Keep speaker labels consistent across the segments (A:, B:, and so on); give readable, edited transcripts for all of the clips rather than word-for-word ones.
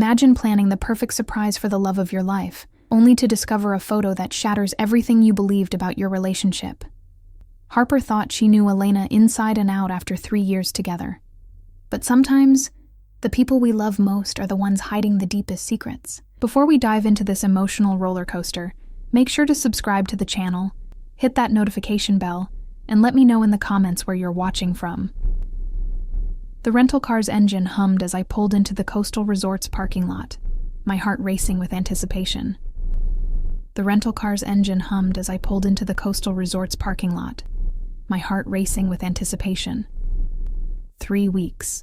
A: Imagine planning the perfect surprise for the love of your life, only to discover a photo that shatters everything you believed about your relationship. Harper thought she knew Elena inside and out after 3 years together. But sometimes, the people we love most are the ones hiding the deepest secrets. Before we dive into this emotional roller coaster, make sure to subscribe to the channel, hit that notification bell, and let me know in the comments where you're watching from. The rental car's engine hummed as I pulled into the coastal resort's parking lot, my heart racing with anticipation. The rental car's engine hummed as I pulled into the coastal resort's parking lot, my heart racing with anticipation. 3 weeks.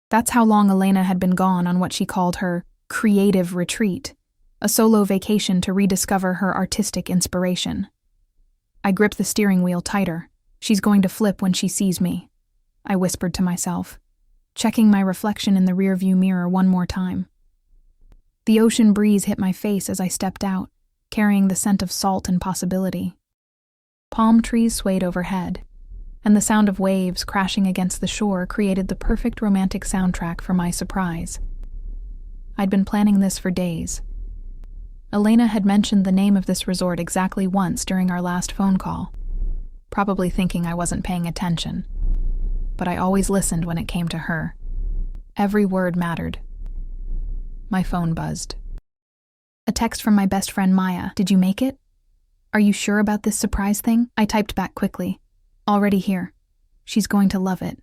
A: That's how long Elena had been gone on what she called her creative retreat, a solo vacation to rediscover her artistic inspiration. I gripped the steering wheel tighter. She's going to flip when she sees me, I whispered to myself, checking my reflection in the rearview mirror one more time. The ocean breeze hit my face as I stepped out, carrying the scent of salt and possibility. Palm trees swayed overhead, and the sound of waves crashing against the shore created the perfect romantic soundtrack for my surprise. I'd been planning this for days. Elena had mentioned the name of this resort exactly once during our last phone call, probably thinking I wasn't paying attention. But I always listened when it came to her. Every word mattered. My phone buzzed. A text from my best friend Maya. Did you make it? Are you sure about this surprise thing? I typed back quickly. Already here. She's going to love it.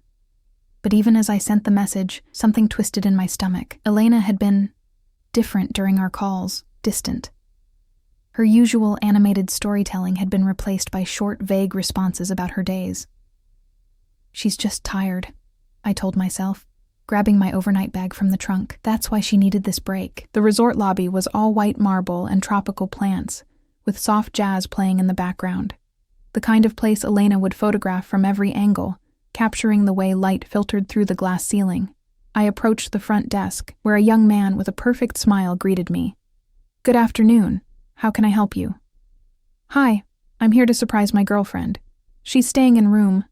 A: But even as I sent the message, something twisted in my stomach. Elena had been different during our calls, distant. Her usual animated storytelling had been replaced by short, vague responses about her days. She's just tired, I told myself, grabbing my overnight bag from the trunk. That's why she needed this break. The resort lobby was all white marble and tropical plants, with soft jazz playing in the background. The kind of place Elena would photograph from every angle, capturing the way light filtered through the glass ceiling. I approached the front desk, where a young man with a perfect smile greeted me. Good afternoon. How can I help you? Hi, I'm here to surprise my girlfriend. She's staying in room.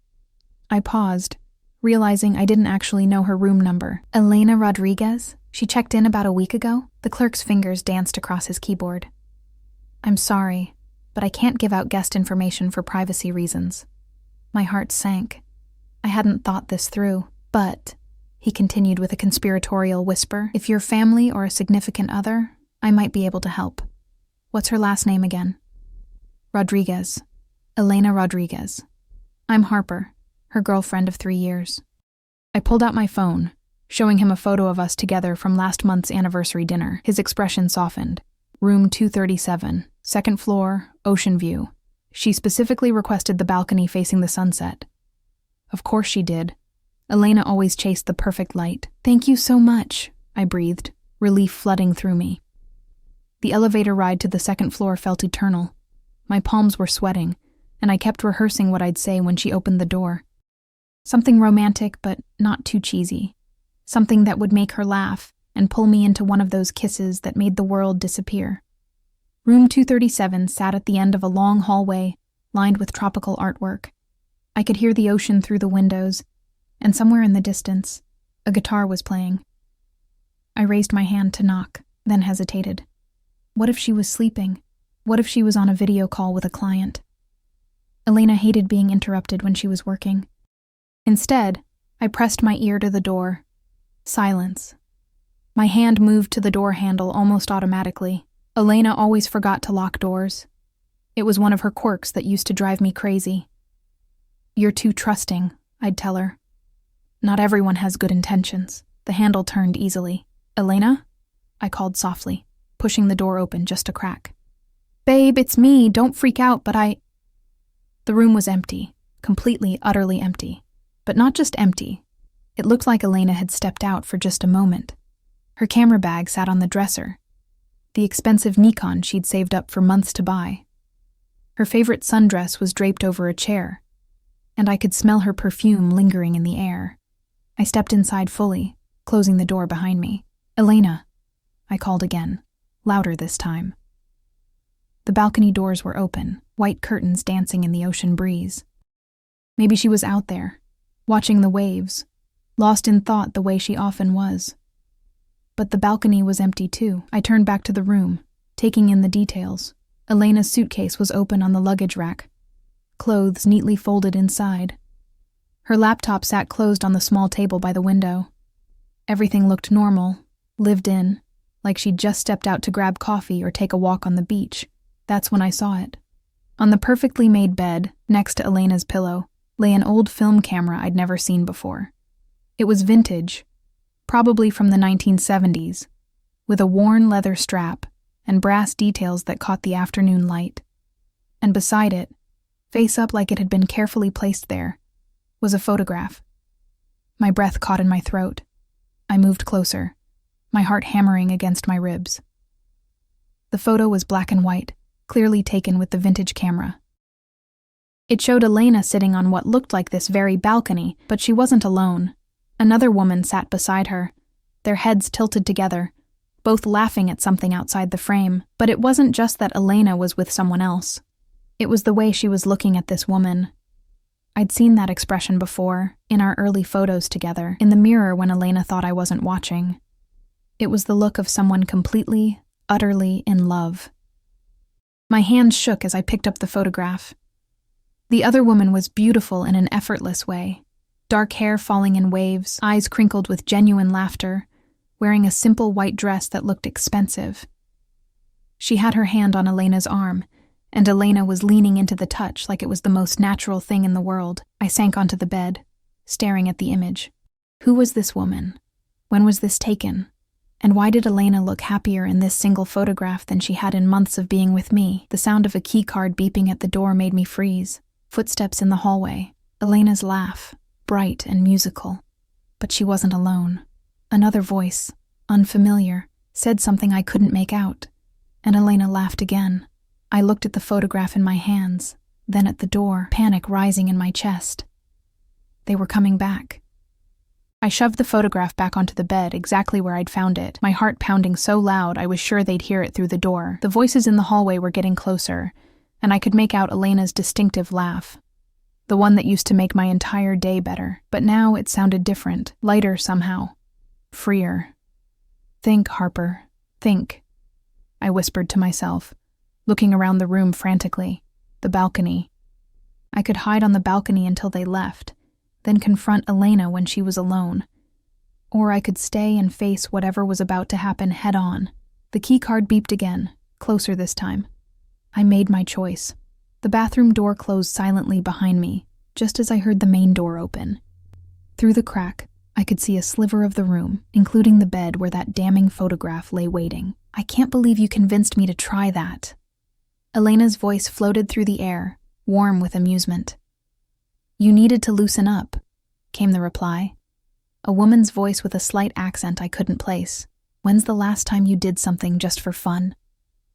A: I paused, realizing I didn't actually know her room number. Elena Rodriguez? She checked in about a week ago? The clerk's fingers danced across his keyboard. I'm sorry, but I can't give out guest information for privacy reasons. My heart sank. I hadn't thought this through, but, he continued with a conspiratorial whisper, if you're family or a significant other, I might be able to help. What's her last name again? Rodriguez. Elena Rodriguez. I'm Harper, her girlfriend of 3 years. I pulled out my phone, showing him a photo of us together from last month's anniversary dinner. His expression softened. Room 237, second floor, ocean view. She specifically requested the balcony facing the sunset. Of course she did. Elena always chased the perfect light. Thank you so much, I breathed, relief flooding through me. The elevator ride to the second floor felt eternal. My palms were sweating, and I kept rehearsing what I'd say when she opened the door. Something romantic, but not too cheesy. Something that would make her laugh and pull me into one of those kisses that made the world disappear. Room 237 sat at the end of a long hallway, lined with tropical artwork. I could hear the ocean through the windows, and somewhere in the distance, a guitar was playing. I raised my hand to knock, then hesitated. What if she was sleeping? What if she was on a video call with a client? Elena hated being interrupted when she was working. Instead, I pressed my ear to the door. Silence. My hand moved to the door handle almost automatically. Elena always forgot to lock doors. It was one of her quirks that used to drive me crazy. You're too trusting, I'd tell her. Not everyone has good intentions. The handle turned easily. Elena? I called softly, pushing the door open just a crack. Babe, it's me. Don't freak out, but The room was empty, completely, utterly empty. But not just empty. It looked like Elena had stepped out for just a moment. Her camera bag sat on the dresser, the expensive Nikon she'd saved up for months to buy. Her favorite sundress was draped over a chair, and I could smell her perfume lingering in the air. I stepped inside fully, closing the door behind me. Elena, I called again, louder this time. The balcony doors were open, white curtains dancing in the ocean breeze. Maybe she was out there, watching the waves, lost in thought the way she often was. but the balcony was empty too. I turned back to the room, taking in the details. Elena's suitcase was open on the luggage rack, clothes neatly folded inside. Her laptop sat closed on the small table by the window. Everything looked normal, lived in, like she'd just stepped out to grab coffee or take a walk on the beach. That's when I saw it. On the perfectly made bed, next to Elena's pillow, lay an old film camera I'd never seen before. It was vintage, probably from the 1970s, with a worn leather strap and brass details that caught the afternoon light. And beside it, face up like it had been carefully placed there, was a photograph. My breath caught in my throat. I moved closer, my heart hammering against my ribs. The photo was black and white, clearly taken with the vintage camera. It showed Elena sitting on what looked like this very balcony, but she wasn't alone. Another woman sat beside her, their heads tilted together, both laughing at something outside the frame. But it wasn't just that Elena was with someone else. It was the way she was looking at this woman. I'd seen that expression before, in our early photos together, in the mirror when Elena thought I wasn't watching. It was the look of someone completely, utterly in love. My hands shook as I picked up the photograph. The other woman was beautiful in an effortless way. Dark hair falling in waves, eyes crinkled with genuine laughter, wearing a simple white dress that looked expensive. She had her hand on Elena's arm, and Elena was leaning into the touch like it was the most natural thing in the world. I sank onto the bed, staring at the image. Who was this woman? When was this taken? And why did Elena look happier in this single photograph than she had in months of being with me? The sound of a keycard beeping at the door made me freeze. Footsteps in the hallway. Elena's laugh, bright and musical. But she wasn't alone. Another voice, unfamiliar, said something I couldn't make out. And Elena laughed again. I looked at the photograph in my hands, then at the door, panic rising in my chest. They were coming back. I shoved the photograph back onto the bed, exactly where I'd found it, my heart pounding so loud I was sure they'd hear it through the door. The voices in the hallway were getting closer, and I could make out Elena's distinctive laugh, the one that used to make my entire day better. But now it sounded different, lighter somehow, freer. "Think, Harper, think," I whispered to myself, looking around the room frantically. The balcony. I could hide on the balcony until they left, then confront Elena when she was alone. Or I could stay and face whatever was about to happen head-on. The keycard beeped again, closer this time. I made my choice. The bathroom door closed silently behind me, just as I heard the main door open. Through the crack, I could see a sliver of the room, including the bed where that damning photograph lay waiting. "I can't believe you convinced me to try that." Elena's voice floated through the air, warm with amusement. "You needed to loosen up," came the reply. A woman's voice with a slight accent I couldn't place. "When's the last time you did something just for fun?"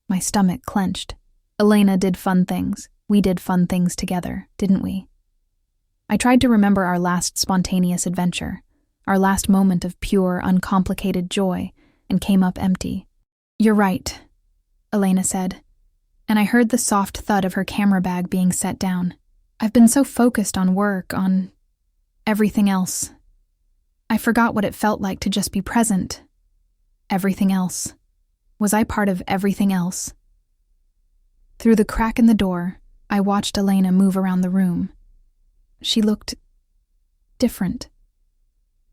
A: My stomach clenched. Elena did fun things. We did fun things together, didn't we? I tried to remember our last spontaneous adventure, our last moment of pure, uncomplicated joy, and came up empty. "You're right," Elena said, and I heard the soft thud of her camera bag being set down. "I've been so focused on work, on everything else. I forgot what it felt like to just be present. Everything else. Was I part of everything else?" Through the crack in the door, I watched Elena move around the room. She looked different.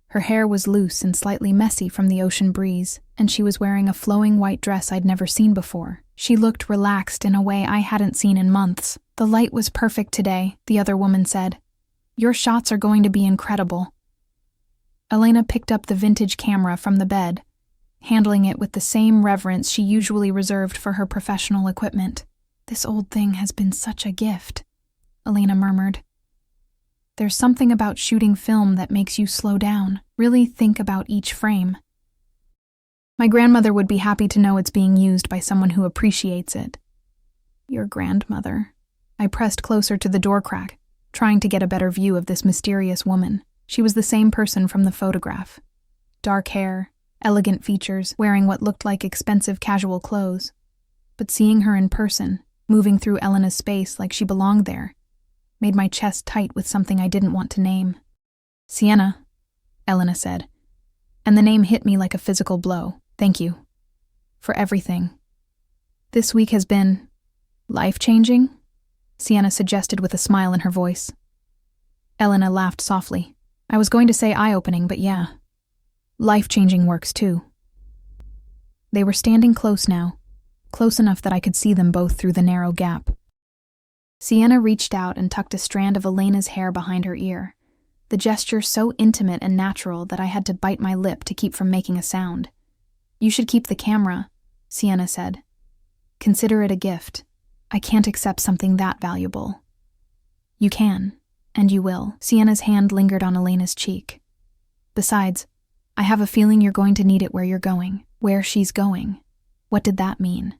A: Her hair was loose and slightly messy from the ocean breeze, and she was wearing a flowing white dress I'd never seen before. She looked relaxed in a way I hadn't seen in months. "The light was perfect today," the other woman said. "Your shots are going to be incredible." Elena picked up the vintage camera from the bed, handling it with the same reverence she usually reserved for her professional equipment. "This old thing has been such a gift," Elena murmured. "There's something about shooting film that makes you slow down, really think about each frame. My grandmother would be happy to know it's being used by someone who appreciates it." "Your grandmother." I pressed closer to the door crack, trying to get a better view of this mysterious woman. She was the same person from the photograph. Dark hair, elegant features, wearing what looked like expensive casual clothes. But seeing her in person, moving through Elena's space like she belonged there, made my chest tight with something I didn't want to name. "Sienna," Elena said, and the name hit me like a physical blow. Thank you. For everything. This week has been life-changing? Sienna suggested with a smile in her voice. Elena laughed softly. I was going to say eye-opening, but yeah. Life-changing works too. They were standing close now, close enough that I could see them both through the narrow gap. Sienna reached out and tucked a strand of Elena's hair behind her ear, the gesture so intimate and natural that I had to bite my lip to keep from making a sound. You should keep the camera, Sienna said. Consider it a gift. I can't accept something that valuable. You can, and you will. Sienna's hand lingered on Elena's cheek. Besides, I have a feeling you're going to need it where you're going, where she's going. What did that mean?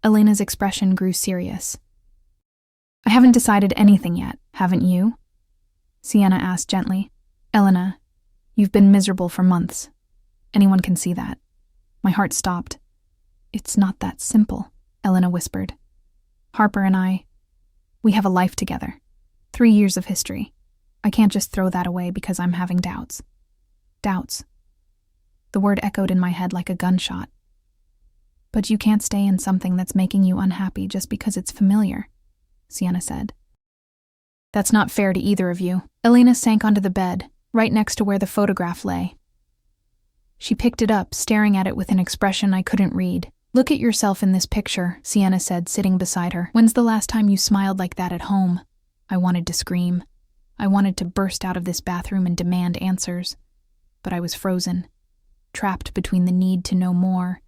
A: Elena's expression grew serious. I haven't decided anything yet, haven't you? Sienna asked gently. Elena, you've been miserable for months. Anyone can see that. My heart stopped. It's not that simple, Elena whispered. Harper and we have a life together. 3 years of history. I can't just throw that away because I'm having doubts. Doubts. The word echoed in my head like a gunshot. But you can't stay in something that's making you unhappy just because it's familiar, Sienna said. That's not fair to either of you. Elena sank onto the bed, right next to where the photograph lay. She picked it up, staring at it with an expression I couldn't read. Look at yourself in this picture, Sienna said, sitting beside her. When's the last time you smiled like that at home? I wanted to scream. I wanted to burst out of this bathroom and demand answers. But I was frozen, trapped between the need to know more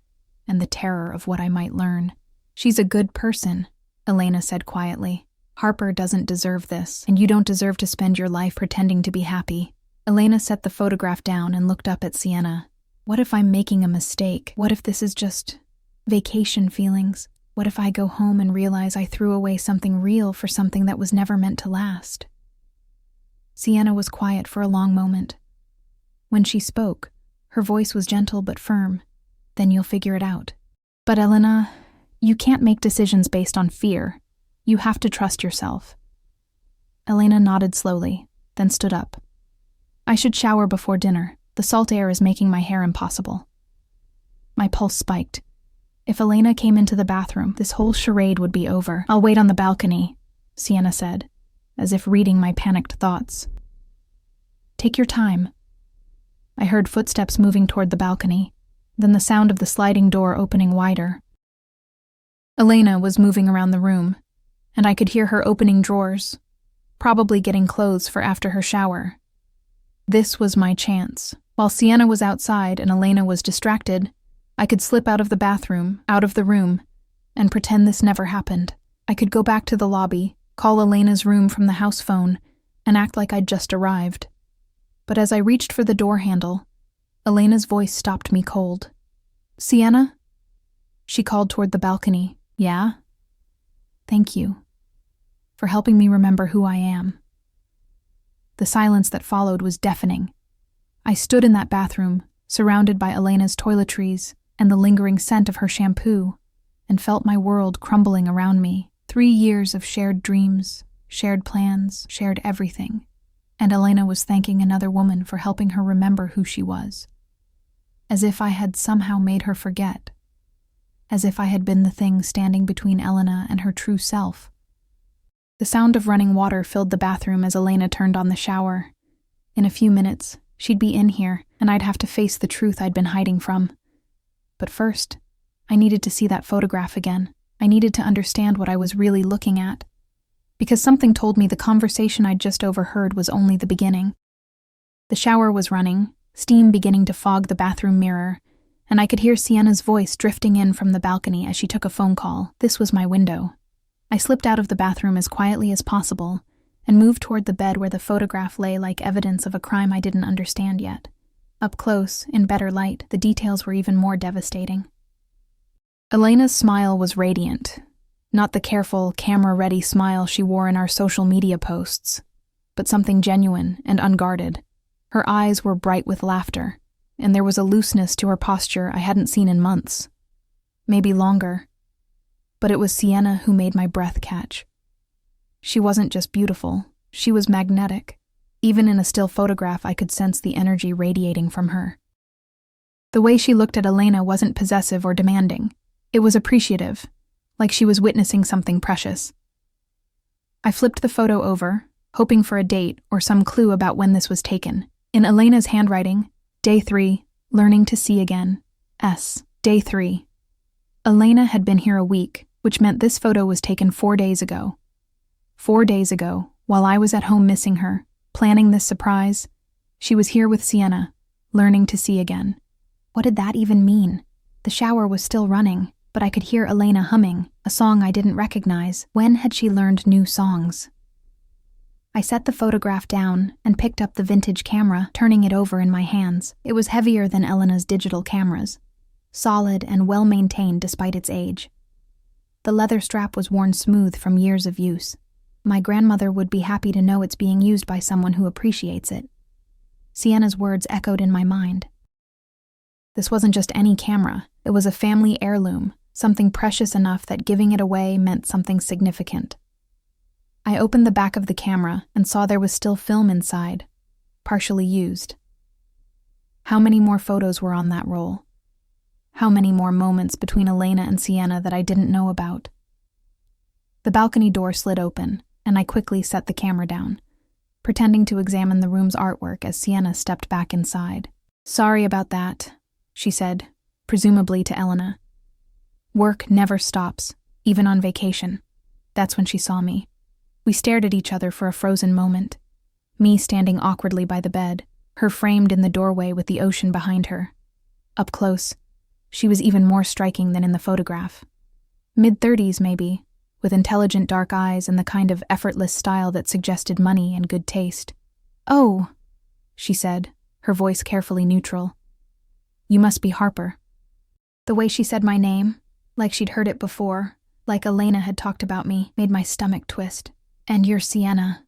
A: and the terror of what I might learn. She's a good person, Elena said quietly. Harper doesn't deserve this, and you don't deserve to spend your life pretending to be happy. Elena set the photograph down and looked up at Sienna. What if I'm making a mistake? What if this is just vacation feelings? What if I go home and realize I threw away something real for something that was never meant to last? Sienna was quiet for a long moment. When she spoke, her voice was gentle but firm. Then you'll figure it out. But Elena, you can't make decisions based on fear. You have to trust yourself. Elena nodded slowly, then stood up. I should shower before dinner. The salt air is making my hair impossible. My pulse spiked. If Elena came into the bathroom, this whole charade would be over. I'll wait on the balcony, Sienna said, as if reading my panicked thoughts. Take your time. I heard footsteps moving toward the balcony, then the sound of the sliding door opening wider. Elena was moving around the room, and I could hear her opening drawers, probably getting clothes for after her shower. This was my chance. While Sienna was outside and Elena was distracted, I could slip out of the bathroom, out of the room, and pretend this never happened. I could go back to the lobby, call Elena's room from the house phone, and act like I'd just arrived. But as I reached for the door handle, Elena's voice stopped me cold. Sienna? She called toward the balcony. Yeah? Thank you for helping me remember who I am. The silence that followed was deafening. I stood in that bathroom, surrounded by Elena's toiletries and the lingering scent of her shampoo, and felt my world crumbling around me. 3 years of shared dreams, shared plans, shared everything. And Elena was thanking another woman for helping her remember who she was. As if I had somehow made her forget. As if I had been the thing standing between Elena and her true self. The sound of running water filled the bathroom as Elena turned on the shower. In a few minutes, she'd be in here, and I'd have to face the truth I'd been hiding from. But first, I needed to see that photograph again. I needed to understand what I was really looking at. Because something told me the conversation I'd just overheard was only the beginning. The shower was running, steam beginning to fog the bathroom mirror, and I could hear Sienna's voice drifting in from the balcony as she took a phone call. This was my window. I slipped out of the bathroom as quietly as possible and moved toward the bed where the photograph lay like evidence of a crime I didn't understand yet. Up close, in better light, the details were even more devastating. Elena's smile was radiant. Not the careful, camera-ready smile she wore in our social media posts, but something genuine and unguarded. Her eyes were bright with laughter, and there was a looseness to her posture I hadn't seen in months. Maybe longer. But it was Sienna who made my breath catch. She wasn't just beautiful, she was magnetic. Even in a still photograph, I could sense the energy radiating from her. The way she looked at Elena wasn't possessive or demanding. It was appreciative, like she was witnessing something precious. I flipped the photo over, hoping for a date or some clue about when this was taken. In Elena's handwriting, Day 3, learning to see again. Day 3. Elena had been here a week, which meant this photo was taken 4 days ago. 4 days ago, while I was at home missing her, planning this surprise, she was here with Sienna, learning to see again. What did that even mean? The shower was still running, but I could hear Elena humming, a song I didn't recognize. When had she learned new songs? I set the photograph down and picked up the vintage camera, turning it over in my hands. It was heavier than Elena's digital cameras, solid and well-maintained despite its age. The leather strap was worn smooth from years of use. My grandmother would be happy to know it's being used by someone who appreciates it. Sienna's words echoed in my mind. This wasn't just any camera. It was a family heirloom, something precious enough that giving it away meant something significant. I opened the back of the camera and saw there was still film inside, partially used. How many more photos were on that roll? How many more moments between Elena and Sienna that I didn't know about? The balcony door slid open, and I quickly set the camera down, pretending to examine the room's artwork as Sienna stepped back inside. "Sorry about that," she said, presumably to Elena. "Work never stops, even on vacation." That's when she saw me. We stared at each other for a frozen moment, me standing awkwardly by the bed, her framed in the doorway with the ocean behind her. Up close, she was even more striking than in the photograph. Mid-30s, maybe, with intelligent dark eyes and the kind of effortless style that suggested money and good taste. "Oh," she said, her voice carefully neutral. "You must be Harper." The way she said my name, like she'd heard it before, like Elena had talked about me, made my stomach twist. "And you're Sienna,"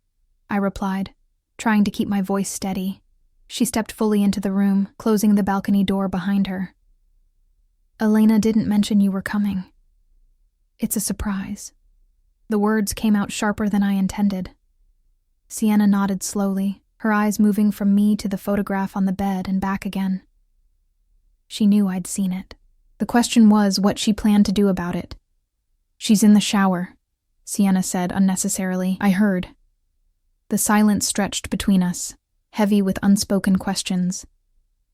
A: I replied, trying to keep my voice steady. She stepped fully into the room, closing the balcony door behind her. "Elena didn't mention you were coming. It's a surprise." The words came out sharper than I intended. Sienna nodded slowly, her eyes moving from me to the photograph on the bed and back again. She knew I'd seen it. The question was what she planned to do about it. "She's in the shower," Sienna said unnecessarily. I heard. The silence stretched between us, heavy with unspoken questions.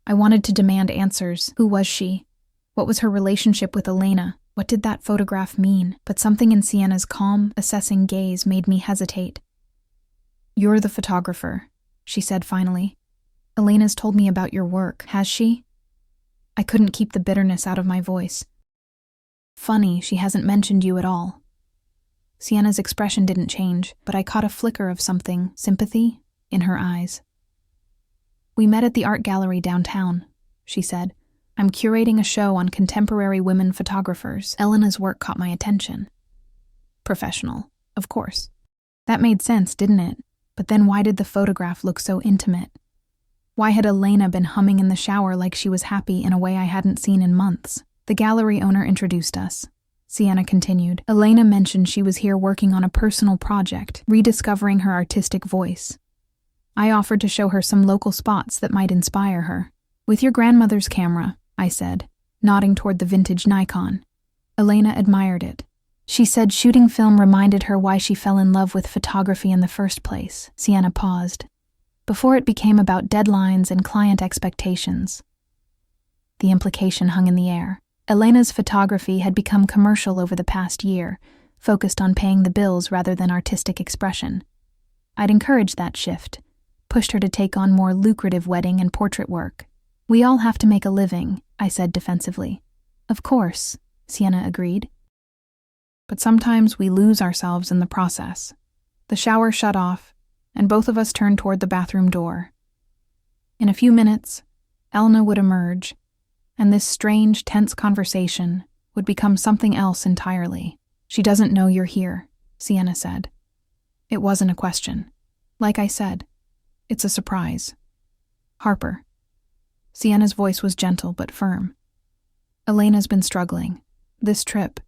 A: I wanted to demand answers. Who was she? What was her relationship with Elena? What did that photograph mean? But something in Sienna's calm, assessing gaze made me hesitate. "You're the photographer," she said finally. "Elena's told me about your work, has she?" I couldn't keep the bitterness out of my voice. "Funny, she hasn't mentioned you at all." Sienna's expression didn't change, but I caught a flicker of something, sympathy, in her eyes. "We met at the art gallery downtown," she said. "I'm curating a show on contemporary women photographers. Elena's work caught my attention." Professional, of course. That made sense, didn't it? But then why did the photograph look so intimate? Why had Elena been humming in the shower like she was happy in a way I hadn't seen in months? The gallery owner introduced us. Sienna continued. "Elena mentioned she was here working on a personal project, rediscovering her artistic voice. I offered to show her some local spots that might inspire her. With your grandmother's camera," I said, nodding toward the vintage Nikon. Elena admired it. She said shooting film reminded her why she fell in love with photography in the first place. Sienna paused, before it became about deadlines and client expectations. The implication hung in the air. Elena's photography had become commercial over the past year, focused on paying the bills rather than artistic expression. I'd encouraged that shift, pushed her to take on more lucrative wedding and portrait work. "We all have to make a living," I said defensively. "Of course," Sienna agreed. "But sometimes we lose ourselves in the process." The shower shut off, and both of us turned toward the bathroom door. In a few minutes, Elena would emerge, and this strange, tense conversation would become something else entirely. "She doesn't know you're here," Sienna said. It wasn't a question. Like I said, it's a surprise. "Harper." Sienna's voice was gentle but firm. "Elena's been struggling. This trip,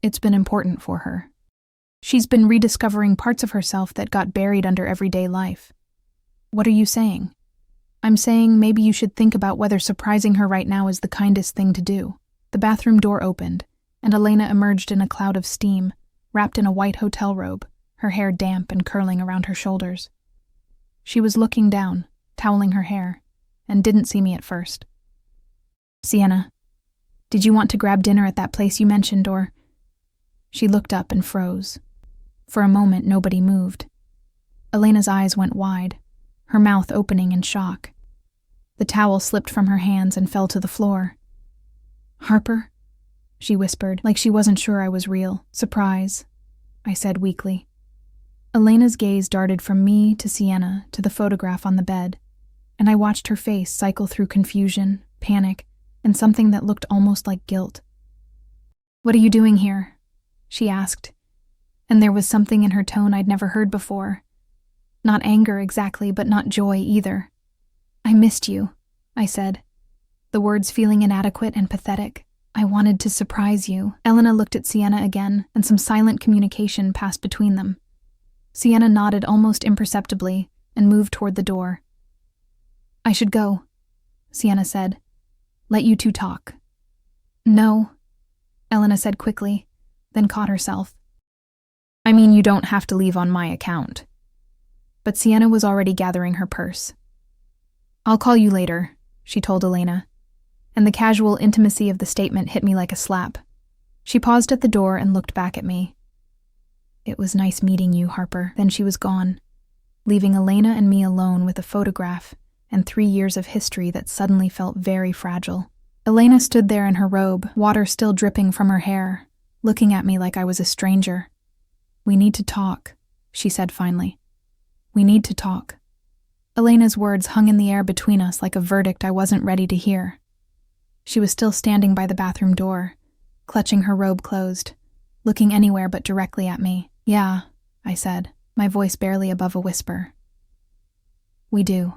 A: it's been important for her. She's been rediscovering parts of herself that got buried under everyday life." "What are you saying?" I'm saying maybe you should think about whether surprising her right now is the kindest thing to do. The bathroom door opened, and Elena emerged in a cloud of steam, wrapped in a white hotel robe, her hair damp and curling around her shoulders. She was looking down, toweling her hair, and didn't see me at first. "Sienna, did you want to grab dinner at that place you mentioned, or—" She looked up and froze. For a moment, nobody moved. Elena's eyes went wide, her mouth opening in shock. The towel slipped from her hands and fell to the floor. "Harper?" she whispered, like she wasn't sure I was real. "Surprise," I said weakly. Elena's gaze darted from me to Sienna to the photograph on the bed, and I watched her face cycle through confusion, panic, and something that looked almost like guilt. "What are you doing here?" she asked, and there was something in her tone I'd never heard before. Not anger exactly, but not joy either. "I missed you," I said, the words feeling inadequate and pathetic. "I wanted to surprise you." Elena looked at Sienna again, and some silent communication passed between them. Sienna nodded almost imperceptibly and moved toward the door. "I should go," Sienna said. "Let you two talk." "No," Elena said quickly, then caught herself. "I mean, you don't have to leave on my account." But Sienna was already gathering her purse. "I'll call you later," she told Elena, and the casual intimacy of the statement hit me like a slap. She paused at the door and looked back at me. "It was nice meeting you, Harper." Then she was gone, leaving Elena and me alone with a photograph and 3 years of history that suddenly felt very fragile. Elena stood there in her robe, water still dripping from her hair, looking at me like I was a stranger. "We need to talk," she said finally. "We need to talk." Elena's words hung in the air between us like a verdict I wasn't ready to hear. She was still standing by the bathroom door, clutching her robe closed, looking anywhere but directly at me. "Yeah," I said, my voice barely above a whisper. "We do."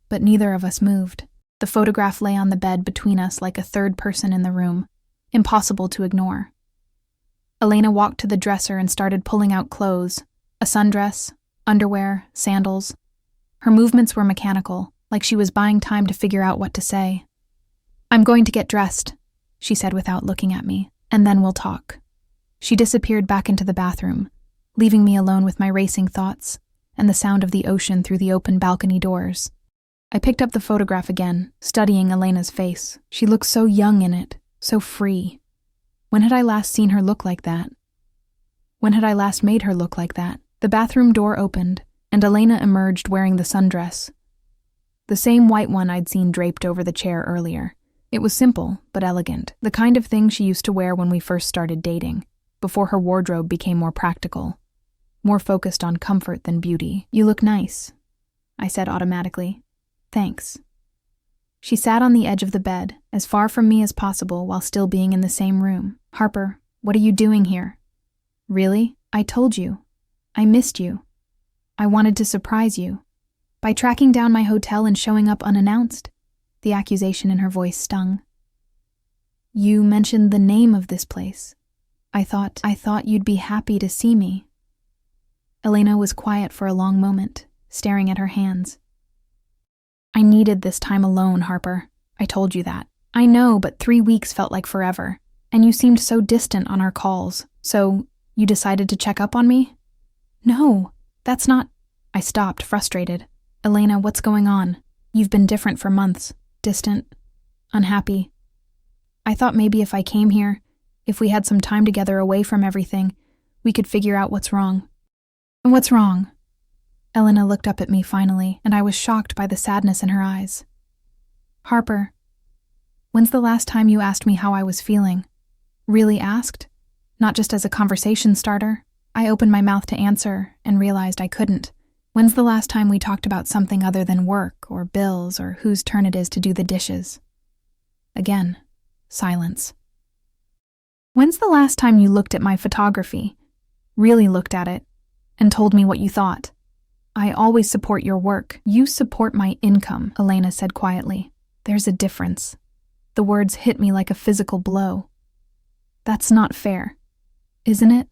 A: But neither of us moved. The photograph lay on the bed between us like a third person in the room, impossible to ignore. Elena walked to the dresser and started pulling out clothes, a sundress, underwear, sandals. Her movements were mechanical, like she was buying time to figure out what to say. "I'm going to get dressed," she said without looking at me, "and then we'll talk." She disappeared back into the bathroom, leaving me alone with my racing thoughts and the sound of the ocean through the open balcony doors. I picked up the photograph again, studying Elena's face. She looked so young in it, so free. When had I last seen her look like that? When had I last made her look like that? The bathroom door opened, and Elena emerged wearing the sundress. The same white one I'd seen draped over the chair earlier. It was simple, but elegant, the kind of thing she used to wear when we first started dating, before her wardrobe became more practical, more focused on comfort than beauty. "You look nice," I said automatically. "Thanks." She sat on the edge of the bed, as far from me as possible while still being in the same room. "Harper, what are you doing here?" "Really? I told you. I missed you. I wanted to surprise you. By tracking down my hotel and showing up unannounced." The accusation in her voice stung. "You mentioned the name of this place. I thought you'd be happy to see me." Elena was quiet for a long moment, staring at her hands. "I needed this time alone, Harper. I told you that. I know, but 3 weeks felt like forever, and you seemed so distant on our calls. So, you decided to check up on me?" "No, that's not—" I stopped, frustrated. "Elena, what's going on? You've been different for months. Distant. Unhappy. I thought maybe if I came here, if we had some time together away from everything, we could figure out what's wrong." "What's wrong?" Elena looked up at me finally, and I was shocked by the sadness in her eyes. "Harper, when's the last time you asked me how I was feeling? Really asked? Not just as a conversation starter?" I opened my mouth to answer and realized I couldn't. "When's the last time we talked about something other than work or bills or whose turn it is to do the dishes?" Again, silence. "When's the last time you looked at my photography, really looked at it, and told me what you thought?" "I always support your work. You support my income," Elena said quietly. "There's a difference." The words hit me like a physical blow. "That's not fair, isn't it?"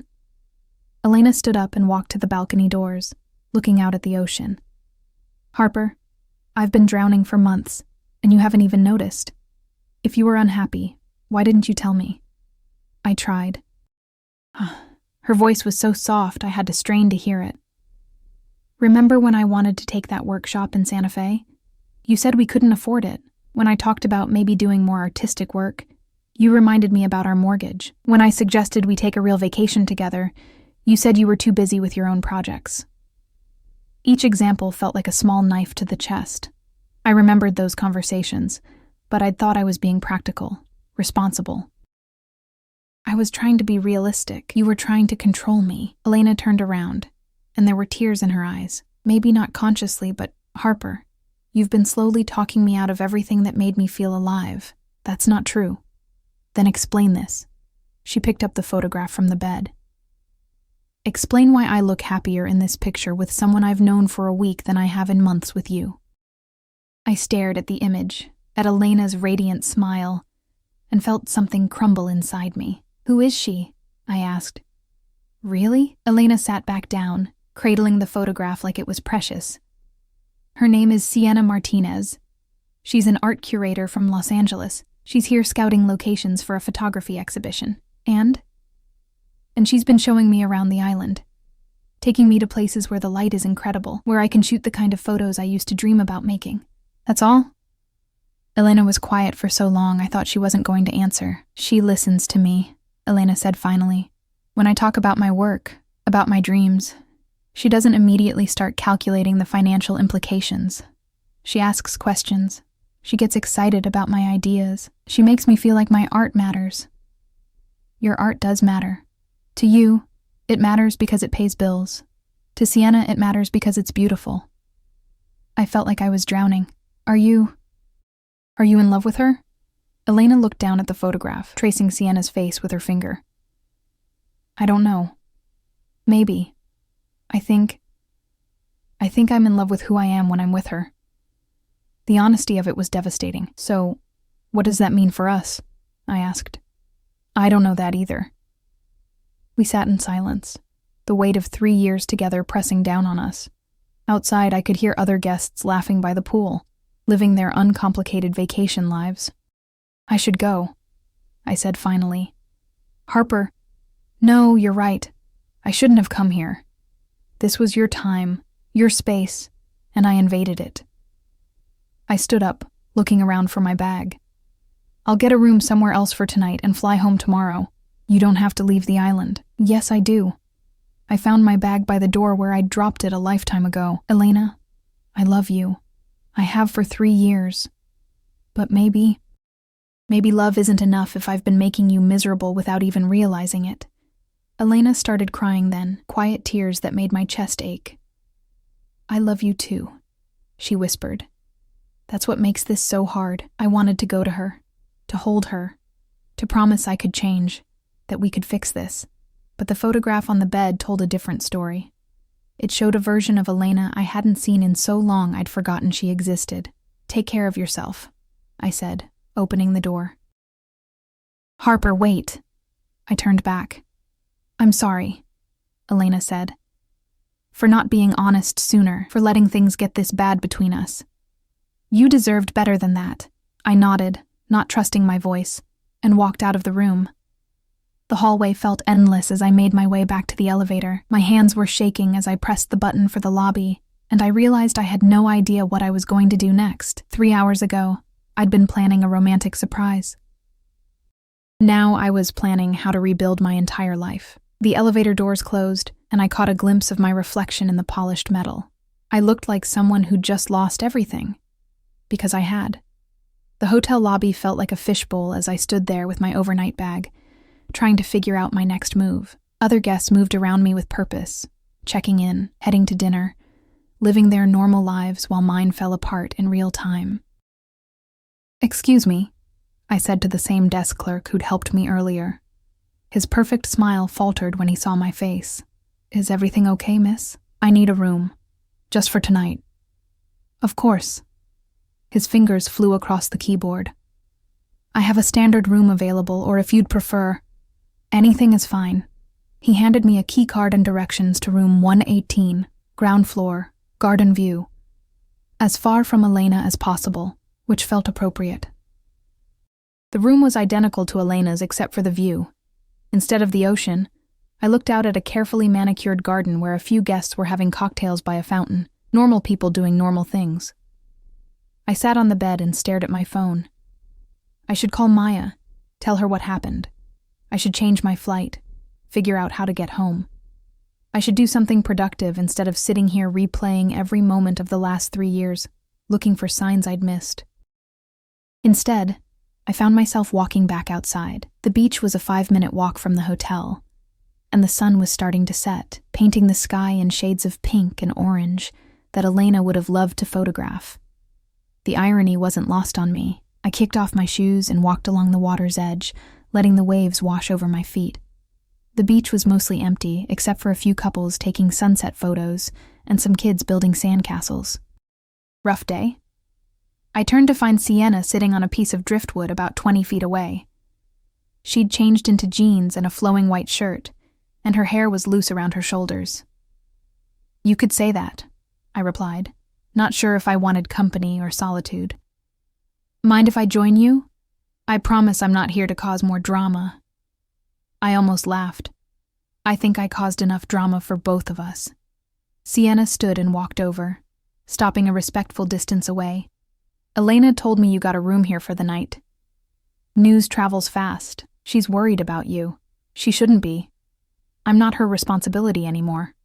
A: Elena stood up and walked to the balcony doors, looking out at the ocean. "Harper, I've been drowning for months, and you haven't even noticed. If you were unhappy, why didn't you tell me? I tried. Her voice was so soft I had to strain to hear it. Remember when I wanted to take that workshop in Santa Fe? You said we couldn't afford it. When I talked about maybe doing more artistic work, you reminded me about our mortgage. When I suggested we take a real vacation together, you said you were too busy with your own projects. Each example felt like a small knife to the chest. I remembered those conversations, but I'd thought I was being practical, responsible. I was trying to be realistic. You were trying to control me. Elena turned around, and there were tears in her eyes. Maybe not consciously, but Harper, you've been slowly talking me out of everything that made me feel alive. That's not true. Then explain this. She picked up the photograph from the bed. Explain why I look happier in this picture with someone I've known for a week than I have in months with you. I stared at the image, at Elena's radiant smile, and felt something crumble inside me. Who is she? I asked. Really? Elena sat back down, cradling the photograph like it was precious. Her name is Sienna Martinez. She's an art curator from Los Angeles. She's here scouting locations for a photography exhibition. And she's been showing me around the island, taking me to places where the light is incredible, where I can shoot the kind of photos I used to dream about making. That's all? Elena was quiet for so long I thought she wasn't going to answer. She listens to me, Elena said finally. When I talk about my work, about my dreams, she doesn't immediately start calculating the financial implications. She asks questions. She gets excited about my ideas. She makes me feel like my art matters. Your art does matter. To you, it matters because it pays bills. To Sienna, it matters because it's beautiful. I felt like I was drowning. Are you in love with her? Elena looked down at the photograph, tracing Sienna's face with her finger. I don't know. Maybe. I think I'm in love with who I am when I'm with her. The honesty of it was devastating. So, what does that mean for us? I asked. I don't know that either. We sat in silence, the weight of 3 years together pressing down on us. Outside, I could hear other guests laughing by the pool, living their uncomplicated vacation lives. I should go, I said finally. Harper, no, you're right. I shouldn't have come here. This was your time, your space, and I invaded it. I stood up, looking around for my bag. I'll get a room somewhere else for tonight and fly home tomorrow. You don't have to leave the island. Yes, I do. I found my bag by the door where I'd dropped it a lifetime ago. Elena, I love you. I have for 3 years. But maybe love isn't enough if I've been making you miserable without even realizing it. Elena started crying then, quiet tears that made my chest ache. I love you too, she whispered. That's what makes this so hard. I wanted to go to her, to hold her, to promise I could change, that we could fix this. But the photograph on the bed told a different story. It showed a version of Elena I hadn't seen in so long I'd forgotten she existed. Take care of yourself, I said, opening the door. Harper, wait. I turned back. I'm sorry, Elena said. For not being honest sooner, for letting things get this bad between us. You deserved better than that. I nodded, not trusting my voice, and walked out of the room. The hallway felt endless as I made my way back to the elevator. My hands were shaking as I pressed the button for the lobby, and I realized I had no idea what I was going to do next. 3 hours ago, I'd been planning a romantic surprise. Now I was planning how to rebuild my entire life. The elevator doors closed, and I caught a glimpse of my reflection in the polished metal. I looked like someone who'd just lost everything. Because I had. The hotel lobby felt like a fishbowl as I stood there with my overnight bag, trying to figure out my next move. Other guests moved around me with purpose, checking in, heading to dinner, living their normal lives while mine fell apart in real time. Excuse me, I said to the same desk clerk who'd helped me earlier. His perfect smile faltered when he saw my face. Is everything okay, miss? I need a room. Just for tonight. Of course. His fingers flew across the keyboard. I have a standard room available, or if you'd prefer, anything is fine. He handed me a key card and directions to room 118, ground floor, garden view. as far from Elena as possible, which felt appropriate. The room was identical to Elena's except for the view. Instead of the ocean, I looked out at a carefully manicured garden where a few guests were having cocktails by a fountain, normal people doing normal things. I sat on the bed and stared at my phone. I should call Maya, tell her what happened. I should change my flight, figure out how to get home. I should do something productive instead of sitting here replaying every moment of the last 3 years, looking for signs I'd missed. Instead, I found myself walking back outside. The beach was a 5-minute walk from the hotel, and the sun was starting to set, painting the sky in shades of pink and orange that Elena would have loved to photograph. The irony wasn't lost on me. I kicked off my shoes and walked along the water's edge, letting the waves wash over my feet. The beach was mostly empty, except for a few couples taking sunset photos and some kids building sandcastles. Rough day? I turned to find Sienna sitting on a piece of driftwood about 20 feet away. She'd changed into jeans and a flowing white shirt, and her hair was loose around her shoulders. "You could say that," I replied, not sure if I wanted company or solitude. "Mind if I join you? I promise I'm not here to cause more drama." I almost laughed. I think I caused enough drama for both of us. Sienna stood and walked over, stopping a respectful distance away. "Elena told me you got a room here for the night. News travels fast. She's worried about you. She shouldn't be. I'm not her responsibility anymore."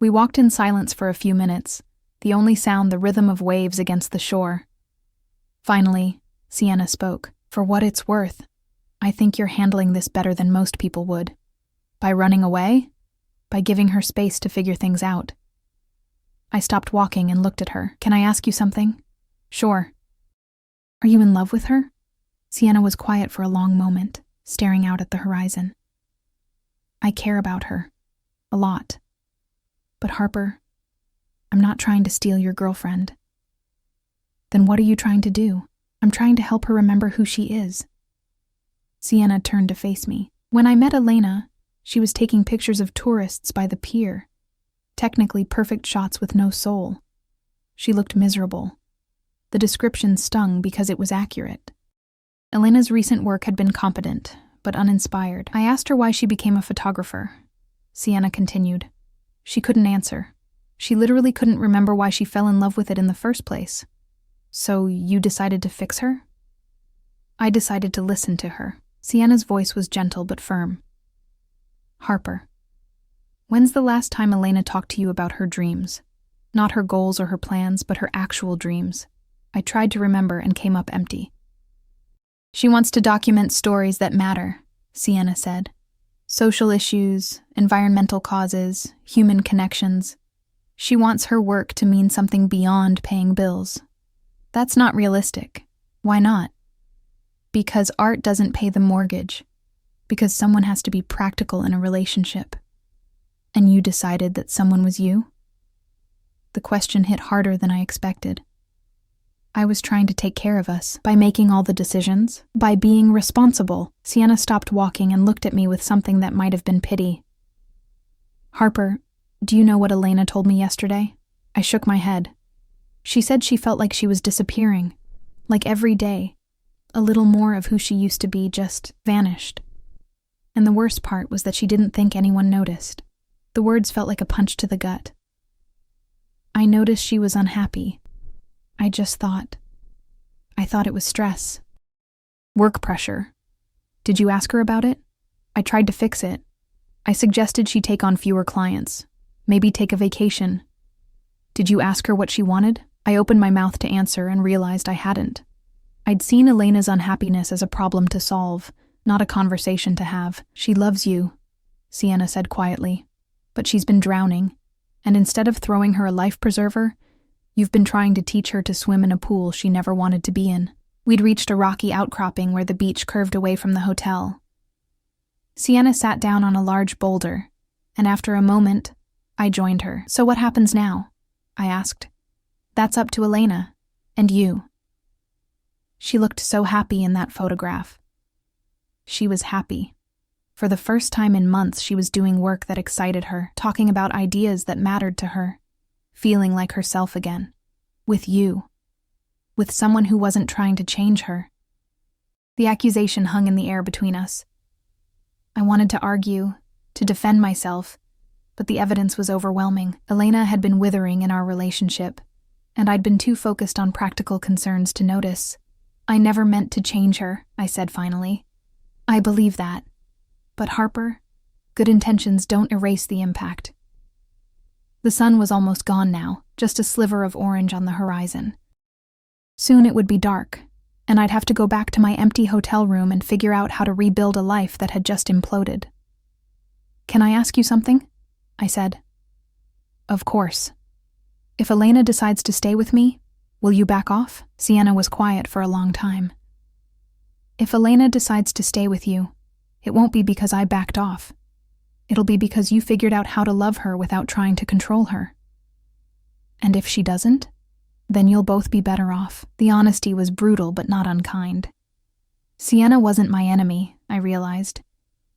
A: We walked in silence for a few minutes, the only sound the rhythm of waves against the shore. Finally, Sienna spoke. "For what it's worth, I think you're handling this better than most people would. By running away? By giving her space to figure things out." I stopped walking and looked at her. "Can I ask you something?" "Sure." "Are you in love with her?" Sienna was quiet for a long moment, staring out at the horizon. "I care about her. A lot. But Harper, I'm not trying to steal your girlfriend." "Then what are you trying to do?" "I'm trying to help her remember who she is." Sienna turned to face me. "When I met Elena, she was taking pictures of tourists by the pier. Technically perfect shots with no soul. She looked miserable. The description stung because it was accurate. Elena's recent work had been competent, but uninspired. I asked her why she became a photographer." Sienna continued. "She couldn't answer. She literally couldn't remember why she fell in love with it in the first place. So you decided to fix her?" "I decided to listen to her." Sienna's voice was gentle but firm. "Harper, when's the last time Elena talked to you about her dreams? Not her goals or her plans, but her actual dreams." I tried to remember and came up empty. "She wants to document stories that matter," Sienna said. "Social issues, environmental causes, human connections. She wants her work to mean something beyond paying bills. That's not realistic. Why not? Because art doesn't pay the mortgage. Because someone has to be practical in a relationship. And you decided that someone was you?" The question hit harder than I expected. "I was trying to take care of us by making all the decisions, by being responsible." Sienna stopped walking and looked at me with something that might have been pity. "Harper, do you know what Elena told me yesterday?" I shook my head. "She said she felt like she was disappearing, like every day. A little more of who she used to be just vanished. And the worst part was that she didn't think anyone noticed." The words felt like a punch to the gut. "I noticed she was unhappy. I thought it was stress. Work pressure. Did you ask her about it?" "I tried to fix it. I suggested she take on fewer clients, maybe take a vacation." "Did you ask her what she wanted?" I opened my mouth to answer and realized I hadn't. I'd seen Elena's unhappiness as a problem to solve, not a conversation to have. "She loves you," Sienna said quietly, "but she's been drowning, and instead of throwing her a life preserver, you've been trying to teach her to swim in a pool she never wanted to be in." We'd reached a rocky outcropping where the beach curved away from the hotel. Sienna sat down on a large boulder, and after a moment, I joined her. "So what happens now?" I asked. "That's up to Elena. And you." She looked so happy in that photograph. She was happy. For the first time in months, she was doing work that excited her, talking about ideas that mattered to her, feeling like herself again. With you. With someone who wasn't trying to change her. The accusation hung in the air between us. I wanted to argue, to defend myself, but the evidence was overwhelming. Elena had been withering in our relationship, and I'd been too focused on practical concerns to notice. I never meant to change her, I said finally. I believe that. But Harper, good intentions don't erase the impact. The sun was almost gone now, just a sliver of orange on the horizon. Soon it would be dark, and I'd have to go back to my empty hotel room and figure out how to rebuild a life that had just imploded. Can I ask you something? I said. Of course. If Elena decides to stay with me, will you back off? Sienna was quiet for a long time. If Elena decides to stay with you, it won't be because I backed off. It'll be because you figured out how to love her without trying to control her. And if she doesn't, then you'll both be better off. The honesty was brutal but not unkind. Sienna wasn't my enemy, I realized.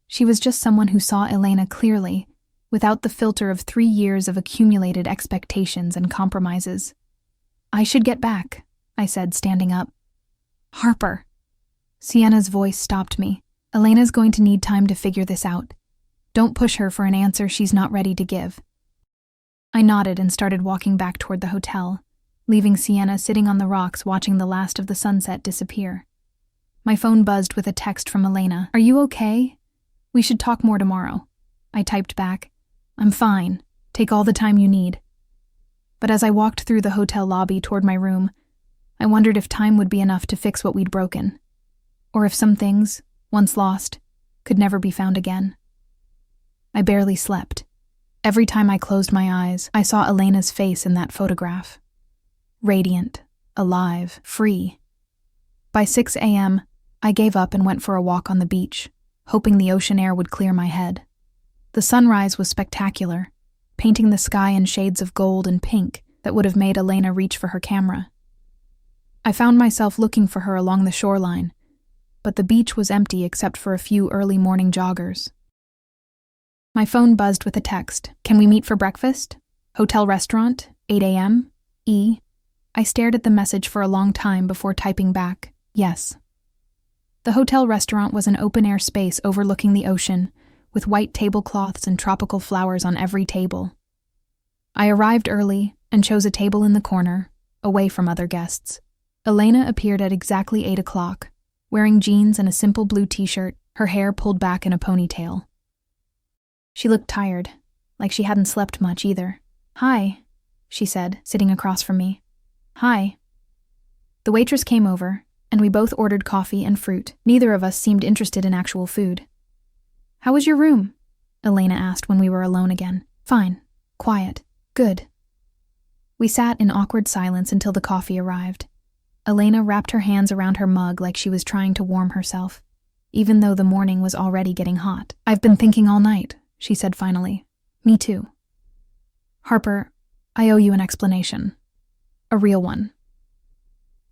A: She was just someone who saw Elena clearly, without the filter of 3 years of accumulated expectations and compromises. I should get back, I said, standing up. Harper. Sienna's voice stopped me. Elena's going to need time to figure this out. Don't push her for an answer she's not ready to give. I nodded and started walking back toward the hotel, leaving Sienna sitting on the rocks watching the last of the sunset disappear. My phone buzzed with a text from Elena. Are you okay? We should talk more tomorrow. I typed back. I'm fine. Take all the time you need. But as I walked through the hotel lobby toward my room, I wondered if time would be enough to fix what we'd broken, or if some things, once lost, could never be found again. I barely slept. Every time I closed my eyes, I saw Elena's face in that photograph. Radiant, alive, free. By 6 a.m., I gave up and went for a walk on the beach, hoping the ocean air would clear my head. The sunrise was spectacular, painting the sky in shades of gold and pink that would have made Elena reach for her camera. I found myself looking for her along the shoreline, but the beach was empty except for a few early morning joggers. My phone buzzed with a text. Can we meet for breakfast? Hotel restaurant, 8 a.m., E. I stared at the message for a long time before typing back, yes. The hotel restaurant was an open-air space overlooking the ocean, with white tablecloths and tropical flowers on every table. I arrived early and chose a table in the corner, away from other guests. Elena appeared at exactly 8 o'clock, wearing jeans and a simple blue t-shirt, her hair pulled back in a ponytail. She looked tired, like she hadn't slept much either. Hi, she said, sitting across from me. Hi. The waitress came over, and we both ordered coffee and fruit. Neither of us seemed interested in actual food. How was your room? Elena asked when we were alone again. Fine. Quiet. Good. We sat in awkward silence until the coffee arrived. Elena wrapped her hands around her mug like she was trying to warm herself, even though the morning was already getting hot. I've been thinking all night, she said finally. Me too. Harper, I owe you an explanation. A real one.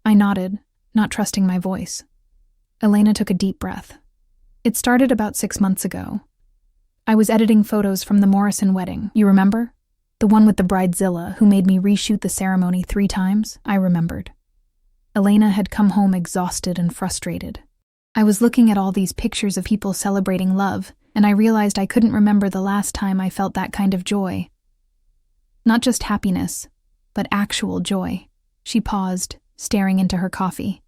A: I nodded, not trusting my voice. Elena took a deep breath. It started about 6 months ago. I was editing photos from the Morrison wedding, you remember? The one with the bridezilla who made me reshoot the ceremony 3 times? I remembered. Elena had come home exhausted and frustrated. I was looking at all these pictures of people celebrating love, and I realized I couldn't remember the last time I felt that kind of joy. Not just happiness, but actual joy. She paused, staring into her coffee.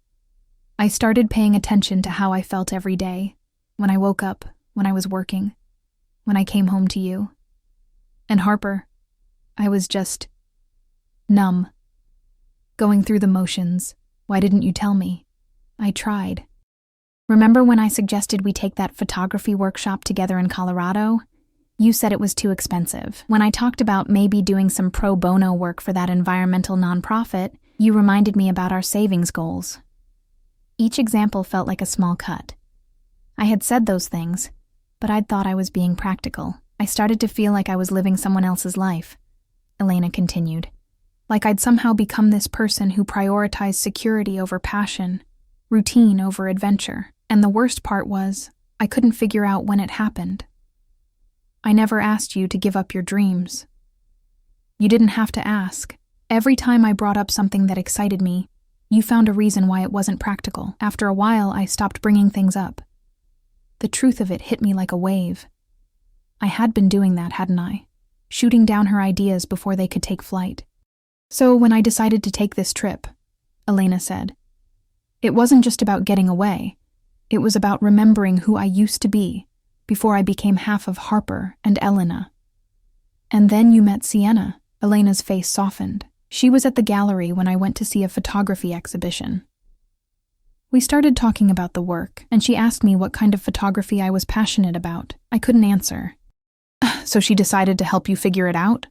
A: I started paying attention to how I felt every day, when I woke up, when I was working, when I came home to you. And Harper, I was just numb. Going through the motions. Why didn't you tell me? I tried. Remember when I suggested we take that photography workshop together in Colorado? You said it was too expensive. When I talked about maybe doing some pro bono work for that environmental nonprofit, you reminded me about our savings goals. Each example felt like a small cut. I had said those things, but I'd thought I was being practical. I started to feel like I was living someone else's life. Elena continued. Like I'd somehow become this person who prioritized security over passion, routine over adventure. And the worst part was, I couldn't figure out when it happened. I never asked you to give up your dreams. You didn't have to ask. Every time I brought up something that excited me, you found a reason why it wasn't practical. After a while, I stopped bringing things up. The truth of it hit me like a wave. I had been doing that, hadn't I? Shooting down her ideas before they could take flight. So when I decided to take this trip, Elena said, it wasn't just about getting away. It was about remembering who I used to be before I became half of Harper and Elena. And then you met Sienna. Elena's face softened. She was at the gallery when I went to see a photography exhibition. We started talking about the work, and she asked me what kind of photography I was passionate about. I couldn't answer. So she decided to help you figure it out?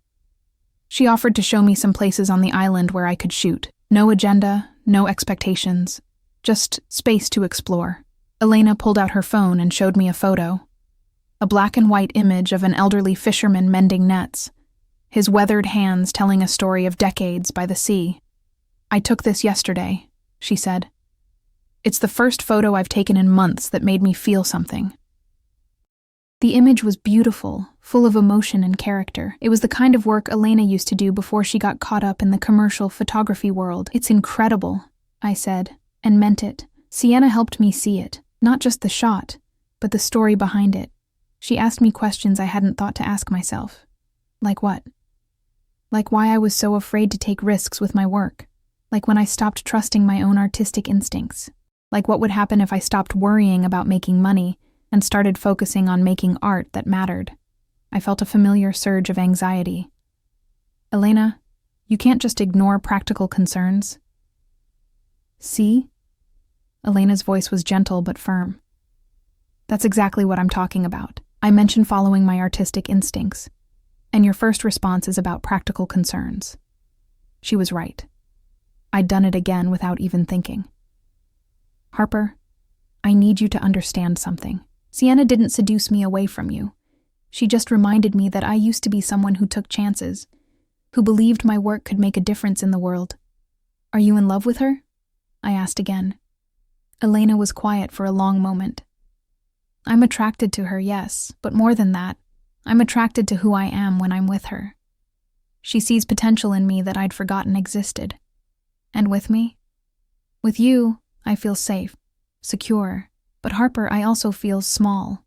A: She offered to show me some places on the island where I could shoot. No agenda, no expectations, just space to explore. Elena pulled out her phone and showed me a photo. A black and white image of an elderly fisherman mending nets, his weathered hands telling a story of decades by the sea. I took this yesterday, she said. It's the first photo I've taken in months that made me feel something. The image was beautiful, full of emotion and character. It was the kind of work Elena used to do before she got caught up in the commercial photography world. It's incredible, I said, and meant it. Sienna helped me see it, not just the shot, but the story behind it. She asked me questions I hadn't thought to ask myself. Like what? Like why I was so afraid to take risks with my work. Like when I stopped trusting my own artistic instincts. Like what would happen if I stopped worrying about making money and started focusing on making art that mattered. I felt a familiar surge of anxiety. Elena, you can't just ignore practical concerns. See? Elena's voice was gentle but firm. That's exactly what I'm talking about. I mentioned following my artistic instincts, and your first response is about practical concerns. She was right. I'd done it again without even thinking. Harper, I need you to understand something. Sienna didn't seduce me away from you. She just reminded me that I used to be someone who took chances, who believed my work could make a difference in the world. Are you in love with her? I asked again. Elena was quiet for a long moment. I'm attracted to her, yes, but more than that, I'm attracted to who I am when I'm with her. She sees potential in me that I'd forgotten existed. And with me? With you, I feel safe, secure, but Harper, I also feel small.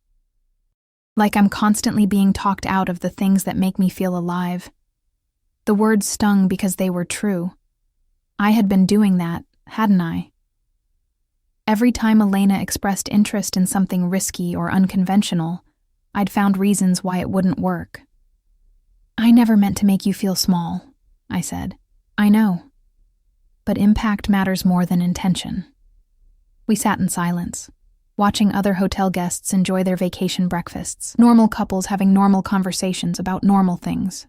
A: Like I'm constantly being talked out of the things that make me feel alive. The words stung because they were true. I had been doing that, hadn't I? Every time Elena expressed interest in something risky or unconventional, I'd found reasons why it wouldn't work. I never meant to make you feel small, I said. I know. But impact matters more than intention. We sat in silence, watching other hotel guests enjoy their vacation breakfasts, normal couples having normal conversations about normal things.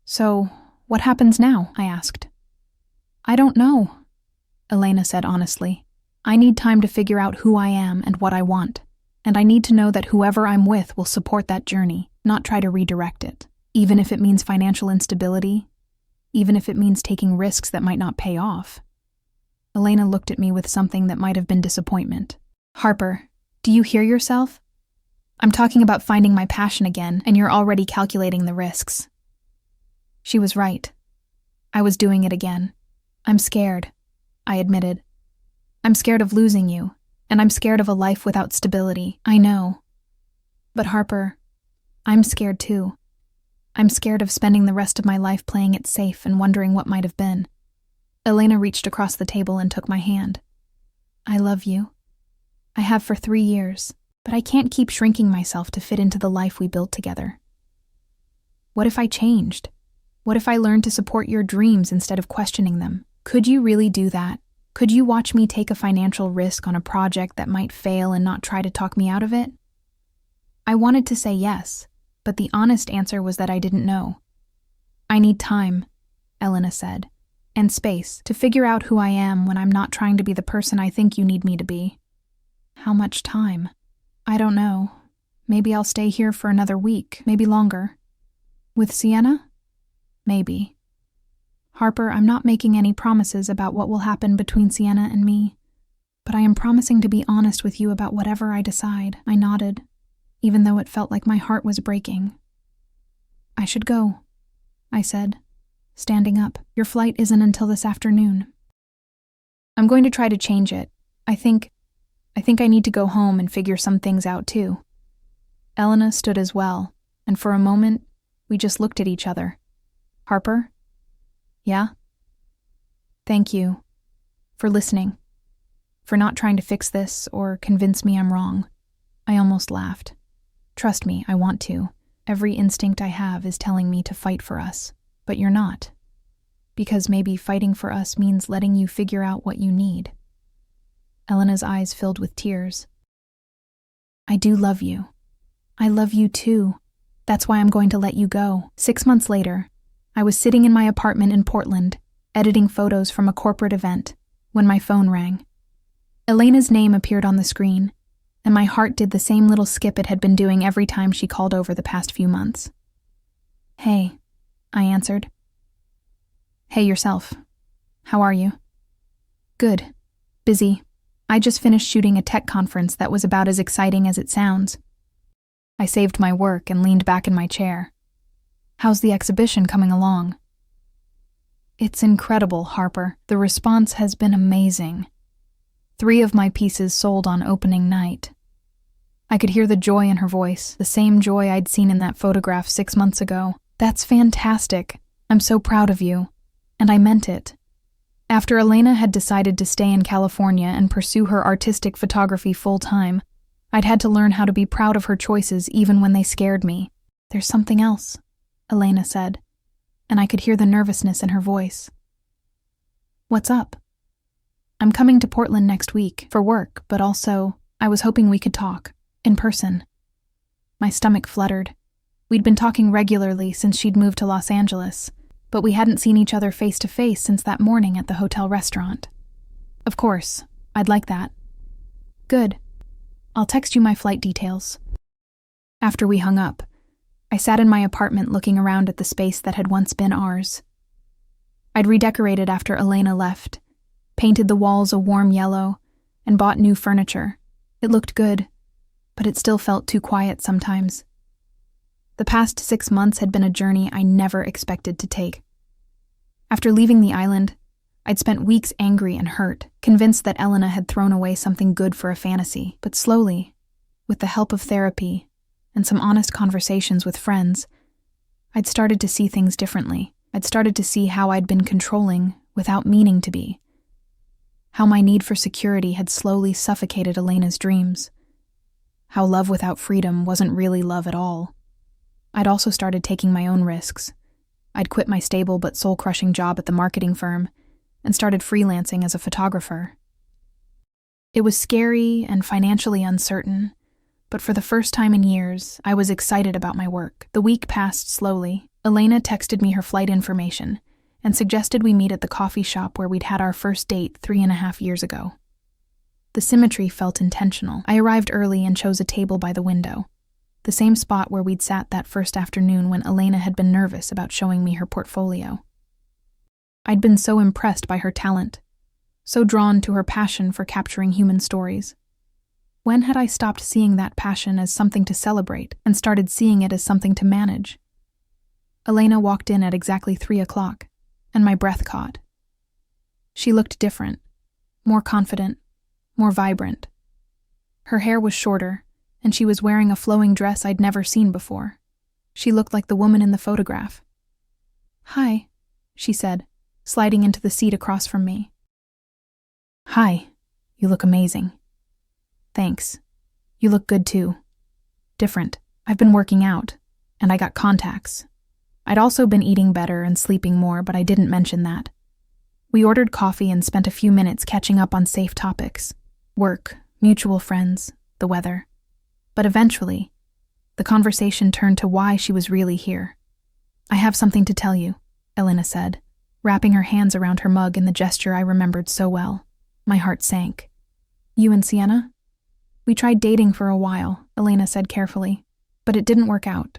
A: So, what happens now? I asked. I don't know, Elena said honestly. I need time to figure out who I am and what I want, and I need to know that whoever I'm with will support that journey, not try to redirect it, even if it means financial instability, even if it means taking risks that might not pay off. Elena looked at me with something that might have been disappointment. Harper, do you hear yourself? I'm talking about finding my passion again, and you're already calculating the risks. She was right. I was doing it again. I'm scared, I admitted. I'm scared of losing you, and I'm scared of a life without stability. I know. But Harper, I'm scared too. I'm scared of spending the rest of my life playing it safe and wondering what might have been. Elena reached across the table and took my hand. I love you. I have for 3 years, but I can't keep shrinking myself to fit into the life we built together. What if I changed? What if I learned to support your dreams instead of questioning them? Could you really do that? Could you watch me take a financial risk on a project that might fail and not try to talk me out of it? I wanted to say yes, but the honest answer was that I didn't know. I need time, Elena said, and space to figure out who I am when I'm not trying to be the person I think you need me to be. How much time? I don't know. Maybe I'll stay here for another week, maybe longer. With Sienna? Maybe. Harper, I'm not making any promises about what will happen between Sienna and me, but I am promising to be honest with you about whatever I decide. I nodded, even though it felt like my heart was breaking. I should go, I said, standing up. Your flight isn't until this afternoon. I'm going to try to change it. I think I need to go home and figure some things out too. Elena stood as well, and for a moment, we just looked at each other. Harper? Yeah? Thank you for listening, for not trying to fix this or convince me I'm wrong. I almost laughed. Trust me, I want to. Every instinct I have is telling me to fight for us, but you're not. Because maybe fighting for us means letting you figure out what you need. Elena's eyes filled with tears. I do love you. I love you too. That's why I'm going to let you go. 6 months later, I was sitting in my apartment in Portland, editing photos from a corporate event, when my phone rang. Elena's name appeared on the screen, and my heart did the same little skip it had been doing every time she called over the past few months. Hey, I answered. Hey yourself. How are you? Good. Busy. I just finished shooting a tech conference that was about as exciting as it sounds. I saved my work and leaned back in my chair. How's the exhibition coming along? It's incredible, Harper. The response has been amazing. 3 of my pieces sold on opening night. I could hear the joy in her voice, the same joy I'd seen in that photograph 6 months ago. That's fantastic. I'm so proud of you. And I meant it. After Elena had decided to stay in California and pursue her artistic photography full-time, I'd had to learn how to be proud of her choices even when they scared me. There's something else, Elena said, and I could hear the nervousness in her voice. What's up? I'm coming to Portland next week for work, but also, I was hoping we could talk, in person. My stomach fluttered. We'd been talking regularly since she'd moved to Los Angeles, but we hadn't seen each other face to face since that morning at the hotel restaurant. Of course, I'd like that. Good. I'll text you my flight details. After we hung up, I sat in my apartment looking around at the space that had once been ours. I'd redecorated after Elena left, painted the walls a warm yellow, and bought new furniture. It looked good, but it still felt too quiet sometimes. The past 6 months had been a journey I never expected to take. After leaving the island, I'd spent weeks angry and hurt, convinced that Elena had thrown away something good for a fantasy. But slowly, with the help of therapy and some honest conversations with friends, I'd started to see things differently. I'd started to see how I'd been controlling without meaning to be. How my need for security had slowly suffocated Elena's dreams. How love without freedom wasn't really love at all. I'd also started taking my own risks. I'd quit my stable but soul-crushing job at the marketing firm and started freelancing as a photographer. It was scary and financially uncertain, but for the first time in years, I was excited about my work. The week passed slowly. Elena texted me her flight information and suggested we meet at the coffee shop where we'd had our first date 3.5 years ago. The symmetry felt intentional. I arrived early and chose a table by the window, the same spot where we'd sat that first afternoon when Elena had been nervous about showing me her portfolio. I'd been so impressed by her talent, so drawn to her passion for capturing human stories. When had I stopped seeing that passion as something to celebrate and started seeing it as something to manage? Elena walked in at exactly 3 o'clock, and my breath caught. She looked different, more confident, more vibrant. Her hair was shorter, and she was wearing a flowing dress I'd never seen before. She looked like the woman in the photograph. "Hi," she said, sliding into the seat across from me. "Hi, you look amazing." "Thanks. You look good too. Different. I've been working out, and I got contacts. I'd also been eating better and sleeping more, but I didn't mention that." We ordered coffee and spent a few minutes catching up on safe topics: work, mutual friends, the weather. But eventually, the conversation turned to why she was really here. "I have something to tell you," Elena said, wrapping her hands around her mug in the gesture I remembered so well. My heart sank. "You and Sienna?" "We tried dating for a while," Elena said carefully, "but it didn't work out.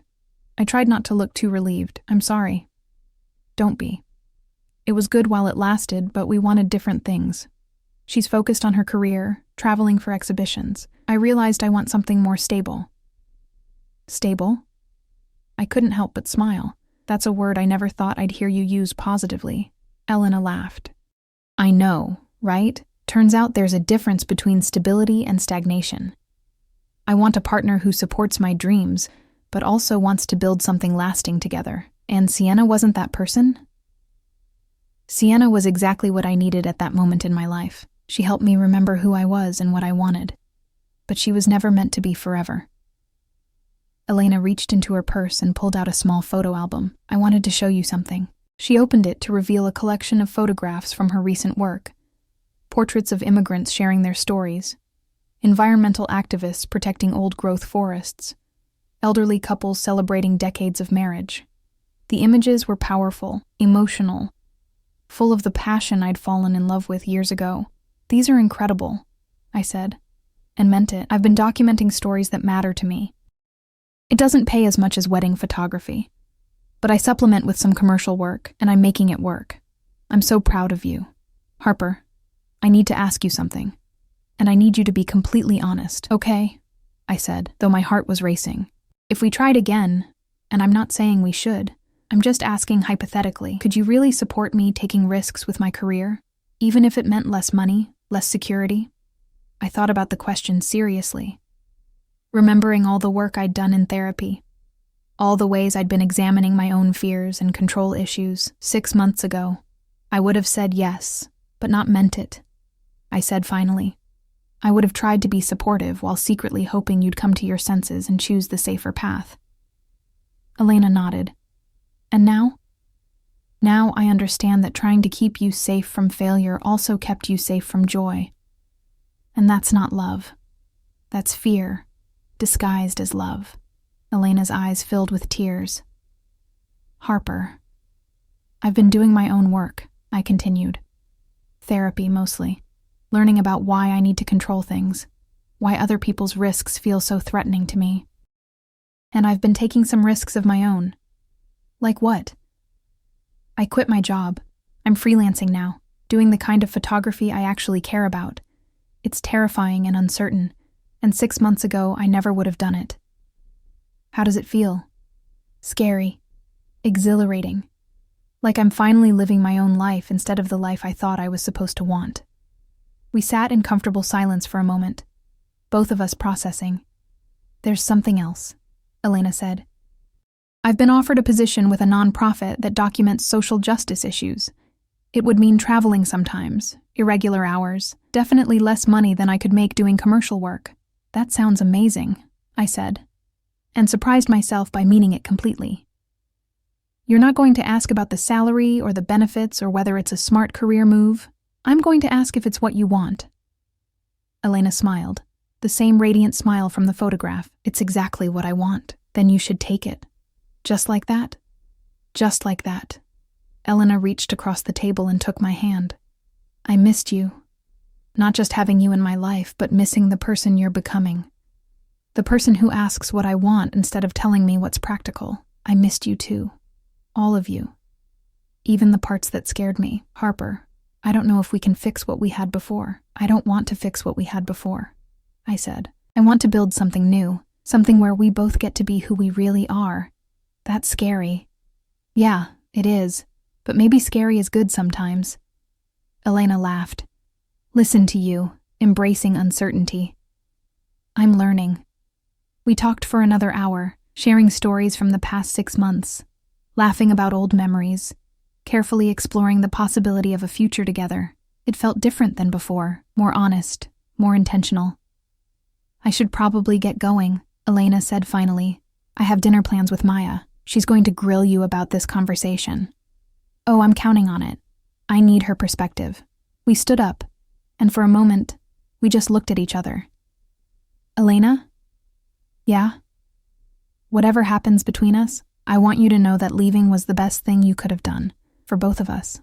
A: I tried not to look too relieved. I'm sorry." "Don't be. It was good while it lasted, but we wanted different things. She's focused on her career, traveling for exhibitions. I realized I want something more stable." "Stable?" I couldn't help but smile. That's a word I never thought I'd hear you use positively. Elena laughed. I know, right? Turns out there's a difference between stability and stagnation. I want a partner who supports my dreams, but also wants to build something lasting together. And Sienna wasn't that person? Sienna was exactly what I needed at that moment in my life. She helped me remember who I was and what I wanted. But she was never meant to be forever. Elena reached into her purse and pulled out a small photo album. I wanted to show you something. She opened it to reveal a collection of photographs from her recent work. Portraits of immigrants sharing their stories, environmental activists protecting old-growth forests, elderly couples celebrating decades of marriage. The images were powerful, emotional, full of the passion I'd fallen in love with years ago. These are incredible, I said, and meant it. I've been documenting stories that matter to me. It doesn't pay as much as wedding photography, but I supplement with some commercial work, and I'm making it work. I'm so proud of you. Harper, I need to ask you something, and I need you to be completely honest, okay? I said, though my heart was racing. If we tried again, and I'm not saying we should, I'm just asking hypothetically, could you really support me taking risks with my career, even if it meant less money, less security? I thought about the question seriously, remembering all the work I'd done in therapy, all the ways I'd been examining my own fears and control issues. 6 months ago, I would have said yes, but not meant it. I said finally, I would have tried to be supportive while secretly hoping you'd come to your senses and choose the safer path. Elena nodded. And now? Now I understand that trying to keep you safe from failure also kept you safe from joy. And that's not love. That's fear, disguised as love. Elena's eyes filled with tears. Harper. I've been doing my own work, I continued. Therapy, mostly. Learning about why I need to control things, why other people's risks feel so threatening to me. And I've been taking some risks of my own. Like what? I quit my job. I'm freelancing now, doing the kind of photography I actually care about. It's terrifying and uncertain, and 6 months ago I never would have done it. How does it feel? Scary. Exhilarating. Like I'm finally living my own life instead of the life I thought I was supposed to want. We sat in comfortable silence for a moment, both of us processing. There's something else, Elena said. I've been offered a position with a nonprofit that documents social justice issues. It would mean traveling sometimes, irregular hours, definitely less money than I could make doing commercial work. That sounds amazing, I said, and surprised myself by meaning it completely. You're not going to ask about the salary or the benefits or whether it's a smart career move. I'm going to ask if it's what you want. Elena smiled, the same radiant smile from the photograph. It's exactly what I want. Then you should take it. Just like that? Just like that. Elena reached across the table and took my hand. I missed you. Not just having you in my life, but missing the person you're becoming. The person who asks what I want instead of telling me what's practical. I missed you too. All of you. Even the parts that scared me. Harper, I don't know if we can fix what we had before. I don't want to fix what we had before, I said. I want to build something new, something where we both get to be who we really are. That's scary. Yeah, it is, but maybe scary is good sometimes. Elena laughed. Listen to you, embracing uncertainty. I'm learning. We talked for another hour, sharing stories from the past 6 months, laughing about old memories, carefully exploring the possibility of a future together. It felt different than before, more honest, more intentional. I should probably get going, Elena said finally. I have dinner plans with Maya. She's going to grill you about this conversation. Oh, I'm counting on it. I need her perspective. We stood up, and for a moment, we just looked at each other. Elena? Yeah? Whatever happens between us, I want you to know that leaving was the best thing you could have done, for both of us.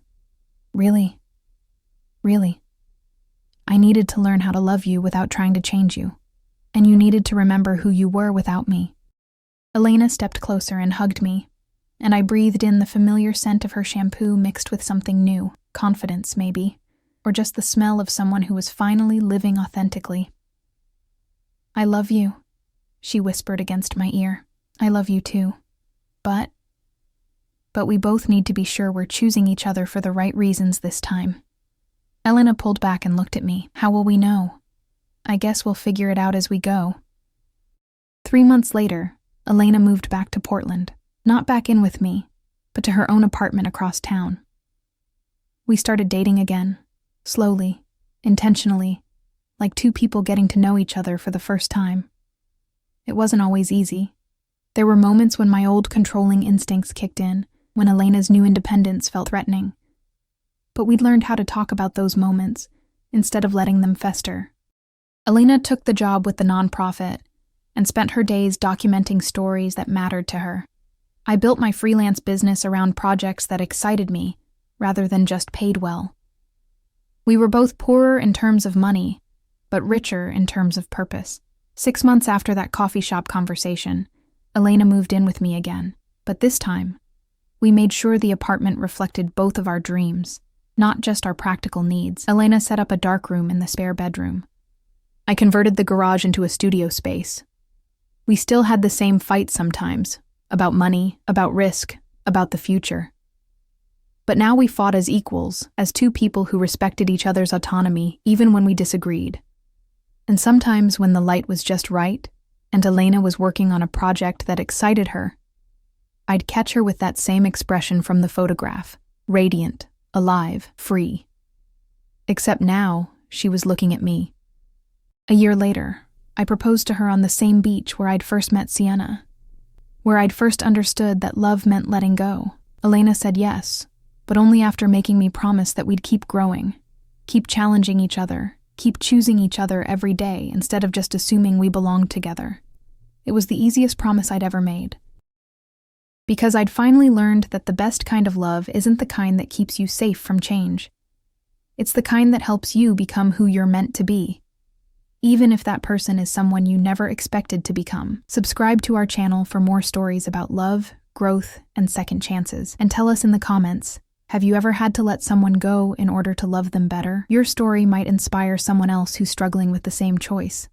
A: Really? Really. I needed to learn how to love you without trying to change you, and you needed to remember who you were without me. Elena stepped closer and hugged me, and I breathed in the familiar scent of her shampoo mixed with something new, confidence maybe, or just the smell of someone who was finally living authentically. I love you, she whispered against my ear. I love you too. But but we both need to be sure we're choosing each other for the right reasons this time." Elena pulled back and looked at me. "How will we know?" "I guess we'll figure it out as we go." 3 months later, Elena moved back to Portland, not back in with me, but to her own apartment across town. We started dating again, slowly, intentionally, like two people getting to know each other for the first time. It wasn't always easy. There were moments when my old controlling instincts kicked in, when Elena's new independence felt threatening. But we'd learned how to talk about those moments, instead of letting them fester. Elena took the job with the nonprofit and spent her days documenting stories that mattered to her. I built my freelance business around projects that excited me, rather than just paid well. We were both poorer in terms of money, but richer in terms of purpose. 6 months after that coffee shop conversation, Elena moved in with me again, but this time, we made sure the apartment reflected both of our dreams, not just our practical needs. Elena set up a dark room in the spare bedroom. I converted the garage into a studio space. We still had the same fights sometimes, about money, about risk, about the future. But now we fought as equals, as two people who respected each other's autonomy, even when we disagreed. And sometimes when the light was just right, and Elena was working on a project that excited her, I'd catch her with that same expression from the photograph, radiant, alive, free. Except now, she was looking at me. A year later, I proposed to her on the same beach where I'd first met Sienna, where I'd first understood that love meant letting go. Elena said yes, but only after making me promise that we'd keep growing, keep challenging each other, keep choosing each other every day instead of just assuming we belonged together. It was the easiest promise I'd ever made. Because I'd finally learned that the best kind of love isn't the kind that keeps you safe from change. It's the kind that helps you become who you're meant to be, even if that person is someone you never expected to become. Subscribe to our channel for more stories about love, growth, and second chances. And tell us in the comments, have you ever had to let someone go in order to love them better? Your story might inspire someone else who's struggling with the same choice.